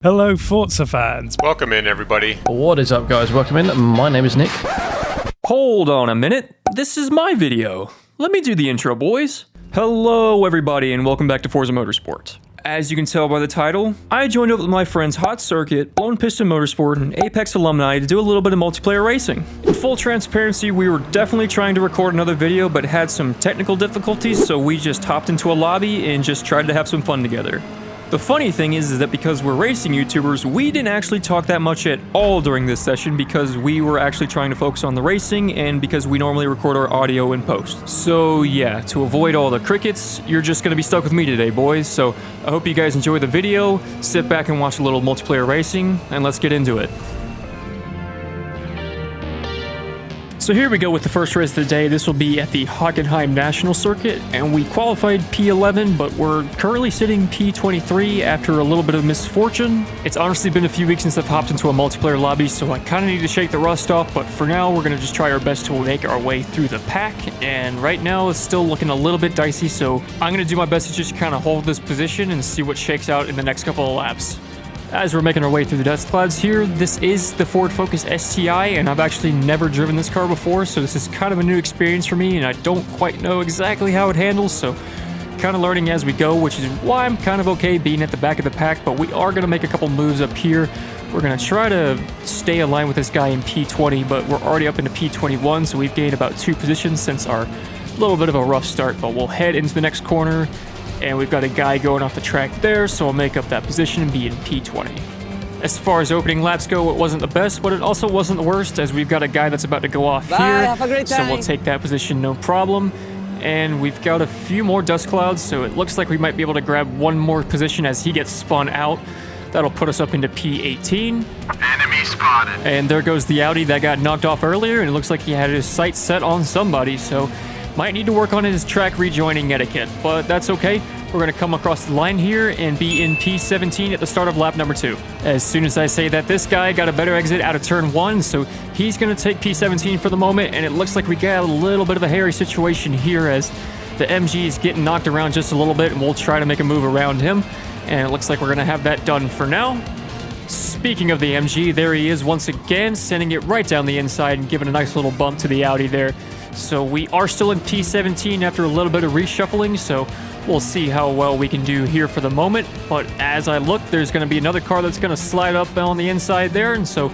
Hello, Forza fans. Welcome in, everybody. What is up, guys? Welcome in. My name is Nick. Hold on a minute. This is my video. Let me do the intro, boys. Hello, everybody, and welcome back to Forza Motorsport. As you can tell by the title, I joined up with my friends Hot Circuit, Blown Piston Motorsport, and Apex alumni to do a little bit of multiplayer racing. In full transparency, we were definitely trying to record another video, but had some technical difficulties, so we just hopped into a lobby and just tried to have some fun together. The funny thing is that because we're racing YouTubers, we didn't actually talk that much at all during this session because we were actually trying to focus on the racing and because we normally record our audio in post. So yeah, to avoid all the crickets, you're just gonna be stuck with me today, boys. So I hope you guys enjoy the video, sit back and watch a little multiplayer racing, and let's get into it. So here we go with the first race of the day. This will be at the Hockenheim National Circuit, and we qualified P11, but we're currently sitting P23 after a little bit of misfortune. It's honestly been a few weeks since I've hopped into a multiplayer lobby, so I kind of need to shake the rust off, but for now we're going to just try our best to make our way through the pack, and right now it's still looking a little bit dicey, so I'm going to do my best to just kind of hold this position and see what shakes out in the next couple of laps. As we're making our way through the dust clouds here, this is the Ford Focus STI, and I've actually never driven this car before, so this is kind of a new experience for me, and I don't quite know exactly how it handles, so kind of learning as we go, which is why I'm kind of okay being at the back of the pack, but we are going to make a couple moves up here. We're going to try to stay aligned with this guy in P20, but we're already up into P21, so we've gained about 2 positions since our little bit of a rough start, but we'll head into the next corner. And we've got a guy going off the track there, so I'll make up that position and be in P20. As far as opening laps go, it wasn't the best, but it also wasn't the worst, as we've got a guy that's about to go off here. Have a great time. So we'll take that position, no problem. And we've got a few more dust clouds, so it looks like we might be able to grab one more position as he gets spun out. That'll put us up into P18. Enemy spotted. And there goes the Audi that got knocked off earlier, and it looks like he had his sights set on somebody, so might need to work on his track rejoining etiquette, but that's okay. We're going to come across the line here and be in P17 at the start of lap number 2. As soon as I say that, this guy got a better exit out of turn 1, so he's going to take P17 for the moment, and it looks like we got a little bit of a hairy situation here as the MG is getting knocked around just a little bit, and we'll try to make a move around him, and it looks like we're going to have that done for now. Speaking of the MG, there he is once again, sending it right down the inside and giving a nice little bump to the Audi there. So we are still in P17 after a little bit of reshuffling, so we'll see how well we can do here for the moment. But as I look, there's going to be another car that's going to slide up on the inside there, and so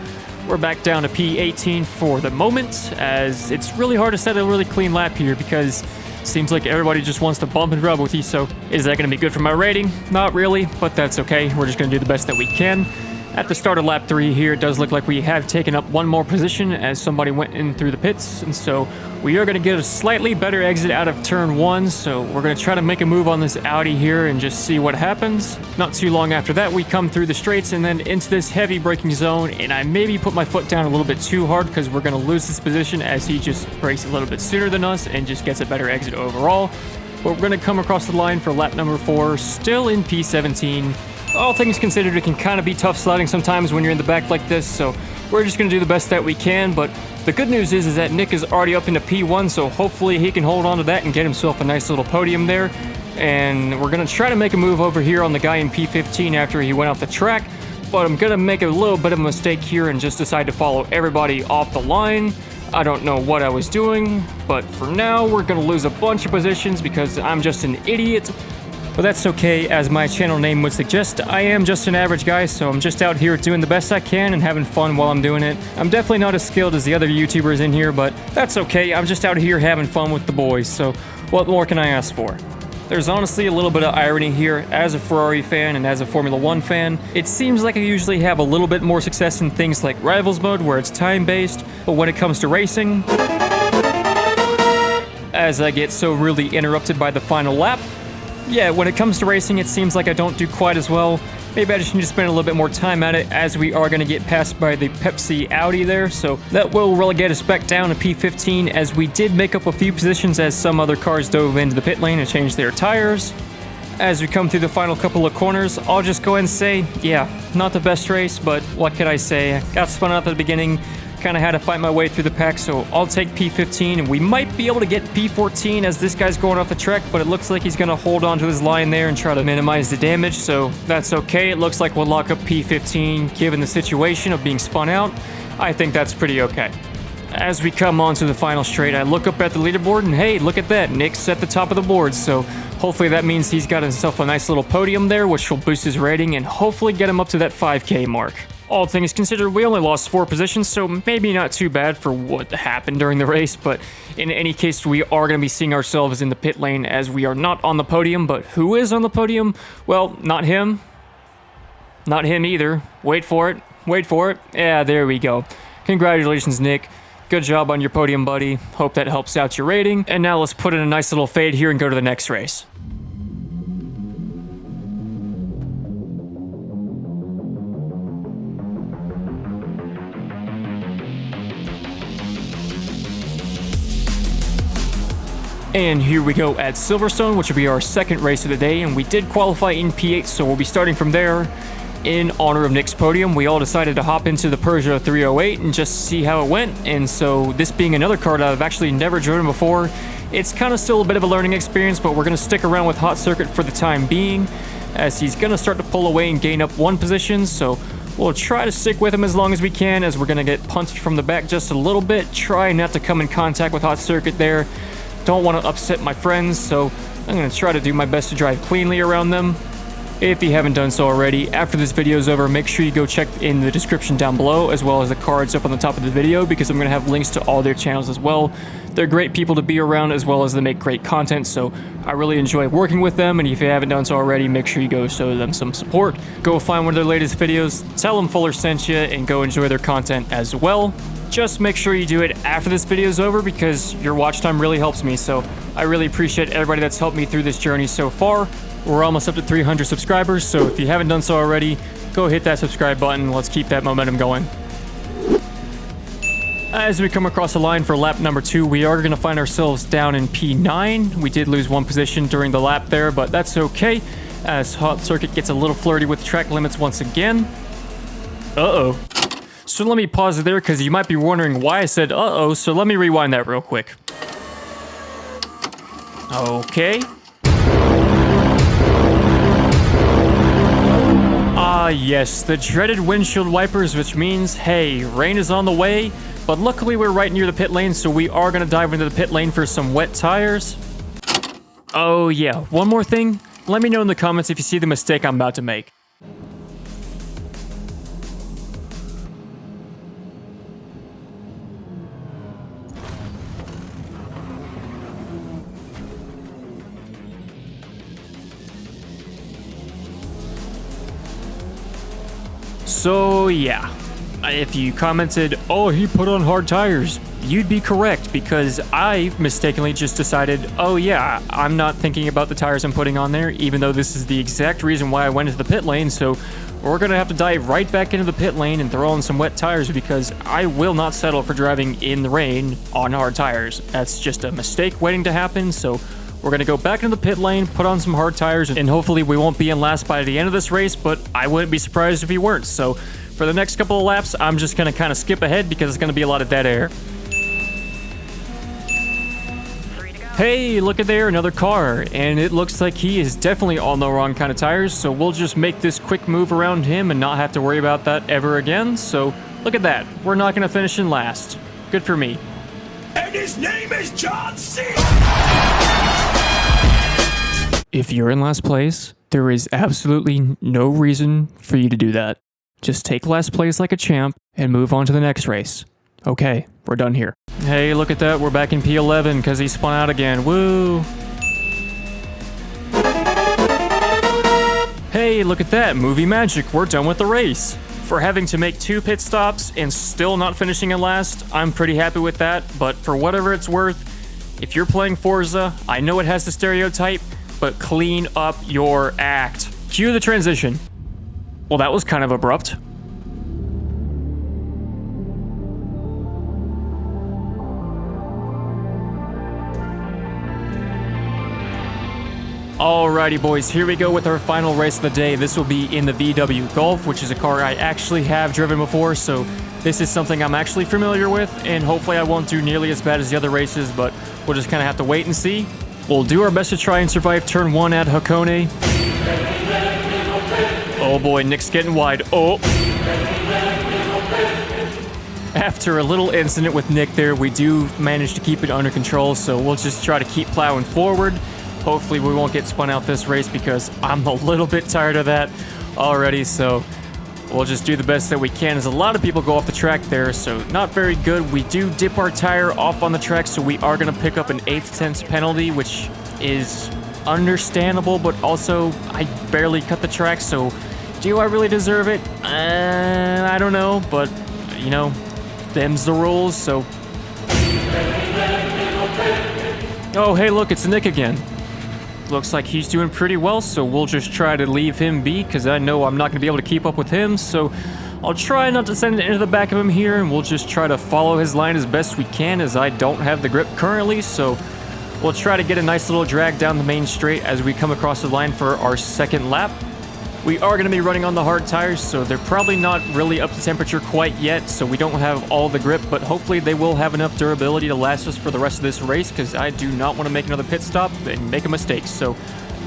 we're back down to P18 for the moment, as it's really hard to set a really clean lap here because it seems like everybody just wants to bump and rub with you. So is that going to be good for my rating? Not really, but that's okay. We're just going to do the best that we can. At the start of lap 3 here, it does look like we have taken up one more position as somebody went in through the pits, and so we are going to get a slightly better exit out of turn 1, so we're going to try to make a move on this Audi here and just see what happens. Not too long after that, we come through the straights and then into this heavy braking zone, and I maybe put my foot down a little bit too hard because we're going to lose this position as he just brakes a little bit sooner than us and just gets a better exit overall. But we're going to come across the line for lap number 4, still in P17. All things considered, it can kind of be tough sliding sometimes when you're in the back like this, so we're just going to do the best that we can. But the good news is that Nick is already up into P1, so hopefully he can hold on to that and get himself a nice little podium there. And we're going to try to make a move over here on the guy in P15 after he went off the track, but I'm going to make a little bit of a mistake here and just decide to follow everybody off the line. I don't know what I was doing, but for now we're going to lose a bunch of positions because I'm just an idiot. But that's okay, as my channel name would suggest. I am just an average guy, so I'm just out here doing the best I can and having fun while I'm doing it. I'm definitely not as skilled as the other YouTubers in here, but that's okay. I'm just out here having fun with the boys, so what more can I ask for? There's honestly a little bit of irony here. As a Ferrari fan and as a Formula 1 fan, it seems like I usually have a little bit more success in things like Rivals Mode, where it's time-based, but when it comes to racing, as I get so really interrupted by the final lap, yeah, when it comes to racing, it seems like I don't do quite as well. Maybe I just need to spend a little bit more time at it, as we are going to get passed by the Pepsi Audi there, so that will relegate us back down to P15, as we did make up a few positions as some other cars dove into the pit lane and changed their tires. As we come through the final couple of corners, I'll just go ahead and say, yeah, not the best race, but what could I say? I got spun out at the beginning, kind of had to fight my way through the pack, so I'll take P15, and we might be able to get P14 as this guy's going off the track, but it looks like he's going to hold on to his line there and try to minimize the damage, so that's okay. It looks like we'll lock up P15 given the situation of being spun out. I think that's pretty okay. As we come on to the final straight, I look up at the leaderboard, and hey, look at that, Nick's at the top of the board, so hopefully that means he's got himself a nice little podium there, which will boost his rating and hopefully get him up to that 5K mark. All things considered, we only lost 4 positions, so maybe not too bad for what happened during the race, but in any case, we are going to be seeing ourselves in the pit lane as we are not on the podium, but who is on the podium? Well, not him. Not him either. Wait for it. Wait for it. Yeah, there we go. Congratulations, Nick. Good job on your podium, buddy. Hope that helps out your rating. And now let's put in a nice little fade here and go to the next race. And here we go at Silverstone, which will be our second race of the day, and we did qualify in P8, so we'll be starting from there. In honor of Nick's podium, we all decided to hop into the Peugeot 308 and just see how it went, and so this being another car that I've actually never driven before, it's kind of still a bit of a learning experience, but we're going to stick around with Hot Circuit for the time being, as he's going to start to pull away and gain up 1 position, so we'll try to stick with him as long as we can, as we're going to get punched from the back just a little bit, try not to come in contact with Hot Circuit there. Don't want to upset my friends, so I'm going to try to do my best to drive cleanly around them. If you haven't done so already, after this video is over, make sure you go check in the description down below, as well as the cards up on the top of the video, because I'm going to have links to all their channels as well. They're great people to be around, as well as they make great content, so I really enjoy working with them, and if you haven't done so already, make sure you go show them some support. Go find one of their latest videos, tell them Fuller sent you, and go enjoy their content as well. Just make sure you do it after this video is over, because your watch time really helps me, so I really appreciate everybody that's helped me through this journey so far. We're almost up to 300 subscribers, so if you haven't done so already, go hit that subscribe button. Let's keep that momentum going. As we come across the line for lap number 2, we are going to find ourselves down in P9. We did lose 1 position during the lap there, but that's okay, as Hot Circuit gets a little flirty with track limits once again. Uh-oh. So let me pause it there, because you might be wondering why I said uh-oh, so let me rewind that real quick. Okay. Ah, yes, the dreaded windshield wipers, which means, hey, rain is on the way, but luckily we're right near the pit lane, so we are going to dive into the pit lane for some wet tires. Oh yeah, one more thing, let me know in the comments if you see the mistake I'm about to make. So yeah, if you commented, oh, he put on hard tires, you'd be correct, because I mistakenly just decided, oh yeah, I'm not thinking about the tires I'm putting on there, even though this is the exact reason why I went into the pit lane, so we're going to have to dive right back into the pit lane and throw on some wet tires, because I will not settle for driving in the rain on hard tires. That's just a mistake waiting to happen, so we're going to go back into the pit lane, put on some hard tires, and hopefully we won't be in last by the end of this race, but I wouldn't be surprised if we weren't. So for the next couple of laps, I'm just going to kind of skip ahead because it's going to be a lot of dead air. Hey, look at there, another car, and it looks like he is definitely on the wrong kind of tires, so we'll just make this quick move around him and not have to worry about that ever again. So look at that, we're not going to finish in last. Good for me. And his name is John C. If you're in last place, there is absolutely no reason for you to do that. Just take last place like a champ and move on to the next race. Okay, we're done here. Hey, look at that, we're back in P11 because he spun out again. Woo! Hey, look at that, movie magic, we're done with the race. For having to make 2 pit stops and still not finishing in last, I'm pretty happy with that, but for whatever it's worth, if you're playing Forza, I know it has the stereotype, but clean up your act. Cue the transition. Well, that was kind of abrupt. Alrighty boys, here we go with our final race of the day. This will be in the VW Golf, which is a car I actually have driven before, so This is something I'm actually familiar with, and hopefully I won't do nearly as bad as the other races, but we'll just kind of have to wait and see. We'll do our best to try and survive turn 1 at Hockenheim. Oh boy, Nick's getting wide. Oh. After a little incident with Nick there, we do manage to keep it under control, so we'll just try to keep plowing forward. Hopefully we won't get spun out this race because I'm a little bit tired of that already, so we'll just do the best that we can. As a lot of people go off the track there, so not very good. We do dip our tire off on the track, so we are going to pick up an 8/10 penalty, which is understandable, but also I barely cut the track, so do I really deserve it? I don't know, but you know, them's the rules, so. Oh, hey, look, it's Nick again. Looks like he's doing pretty well, so we'll just try to leave him be, because I know I'm not going to be able to keep up with him, so I'll try not to send it into the back of him here, and we'll just try to follow his line as best we can, as I don't have the grip currently, so we'll try to get a nice little drag down the main straight as we come across the line for our second lap. We are going to be running on the hard tires, so they're probably not really up to temperature quite yet, so we don't have all the grip, but hopefully they will have enough durability to last us for the rest of this race, because I do not want to make another pit stop and make a mistake. So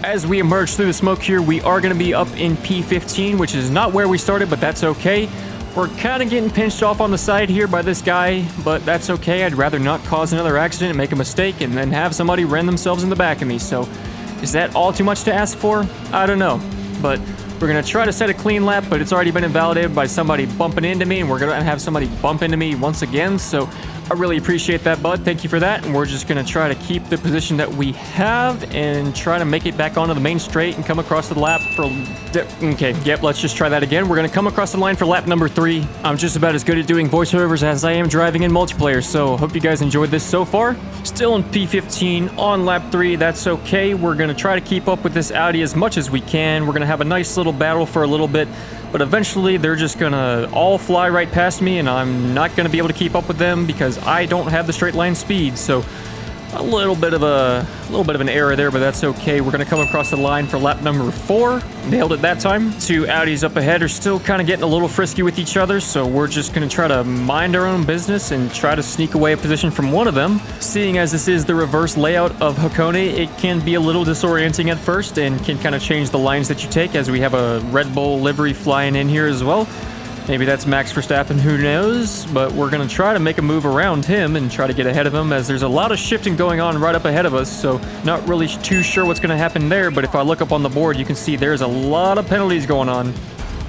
as we emerge through the smoke here, we are going to be up in P15, which is not where we started, but that's okay. We're kind of getting pinched off on the side here by this guy, but that's okay. I'd rather not cause another accident and make a mistake and then have somebody ram themselves in the back of me. So is that all too much to ask for? I don't know, but we're going to try to set a clean lap, but it's already been invalidated by somebody bumping into me, and we're going to have somebody bump into me once again, so I really appreciate that, bud. Thank you for that, and we're just going to try to keep the position that we have and try to make it back onto the main straight and come across the lap for... Okay, yep, let's just try that again. We're going to come across the line for lap number 3. I'm just about as good at doing voiceovers as I am driving in multiplayer, so hope you guys enjoyed this so far. Still in P15 on lap 3, that's okay. We're going to try to keep up with this Audi as much as we can. We're going to have a nice little battle for a little bit, but eventually they're just going to all fly right past me, and I'm not going to be able to keep up with them because I don't have the straight line speed, so a little bit of an error there, but that's okay. We're going to come across the line for lap number 4. Nailed it that time. 2 Audis up ahead are still kind of getting a little frisky with each other, so we're just going to try to mind our own business and try to sneak away a position from one of them. Seeing as this is the reverse layout of Hockenheim, it can be a little disorienting at first and can kind of change the lines that you take, as we have a Red Bull livery flying in here as well. Maybe that's Max Verstappen, who knows, but we're going to try to make a move around him and try to get ahead of him, as there's a lot of shifting going on right up ahead of us, so not really too sure what's going to happen there, but if I look up on the board, you can see there's a lot of penalties going on.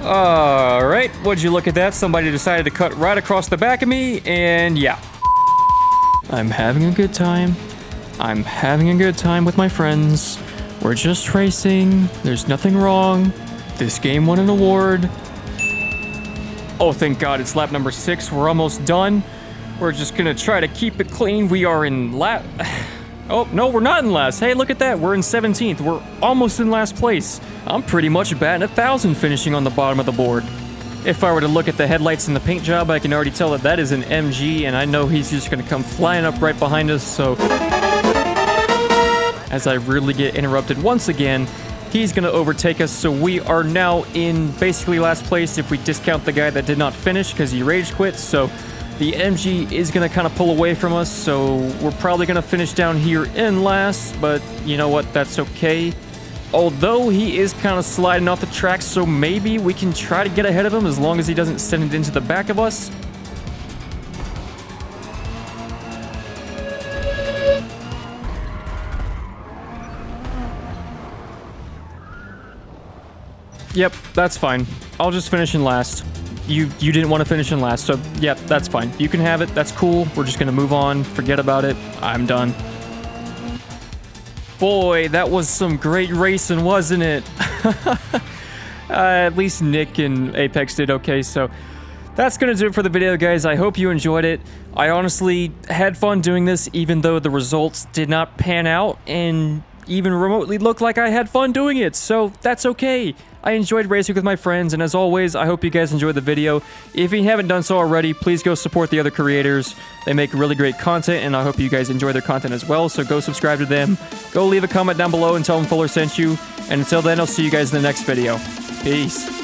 Alright, would you look at that? Somebody decided to cut right across the back of me, and yeah. I'm having a good time. I'm having a good time with my friends. We're just racing. There's nothing wrong. This game won an award. Oh, thank God, it's lap number 6. We're almost done. We're just gonna try to keep it clean. We are in lap... Oh, no, we're not in last. Hey, look at that. We're in 17th. We're almost in last place. I'm pretty much batting 1,000 finishing on the bottom of the board. If I were to look at the headlights and the paint job, I can already tell that that is an MG, and I know he's just gonna come flying up right behind us, so... As I really get interrupted once again, he's going to overtake us, so we are now in basically last place if we discount the guy that did not finish because he rage quit. So the MG is going to kind of pull away from us, so we're probably going to finish down here in last, but you know what, that's okay. Although he is kind of sliding off the track, so maybe we can try to get ahead of him as long as he doesn't send it into the back of us. Yep, that's fine. I'll just finish in last. You didn't want to finish in last, so yeah, that's fine. You can have it. That's cool. We're just going to move on. Forget about it. I'm done. Boy, that was some great racing, wasn't it? At least Nick and Apex did okay, so that's going to do it for the video, guys. I hope you enjoyed it. I honestly had fun doing this, even though the results did not pan out and even remotely look like I had fun doing it, so that's okay. I enjoyed racing with my friends, and as always, I hope you guys enjoyed the video. If you haven't done so already, please go support the other creators. They make really great content, and I hope you guys enjoy their content as well, so go subscribe to them. Go leave a comment down below and tell them Fuller sent you, and until then, I'll see you guys in the next video. Peace.